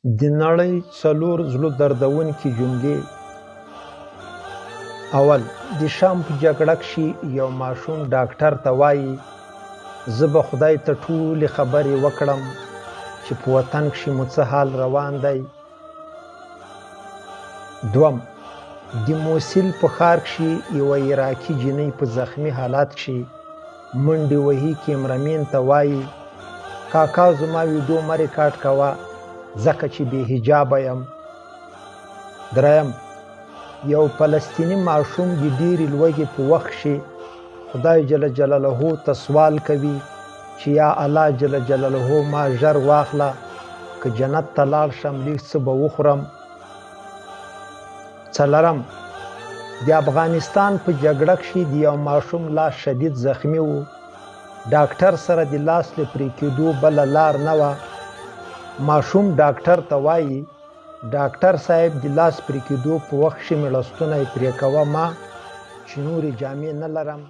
د نړۍ څلور زړه دردونکي جملې. اول: د شام په جګړه کښې یو ماشوم ډاکټر ته وایي زه به خدای ته ټولې خبرې وکړم چې په وطن کښې مو څه حال روان دی. دوم: د موسیل په ښار کښې یوه عراقي جنۍ په زخمي حالت کښې منډې وهي کیمرمین ته وایي کاکا زما ویډیو مه ریکارډ کوه ځکه چې بې حجابه یم. دریم: یو فلسطیني ماشوم د ډېرې لوږې په وخت کښې خدای جل جلاله ته سوال کوي چې یا الله جل جلاله ما ژر واخله که جنت ته لاړ شم لږ څه به وخورم. څلورم: د افغانستان په جګړه کښې د یو ماشوم لاس شدید زخمي و. ډاکټر سره د لاس له پرې کېدو بله لار نه وه. ماشوم ډاکټر ته وایي ډاکټر صاحب د لاس پرې کېدو په وخت کښې مې لستوڼی پرې کوه ما چې نورې جامې نه لرم.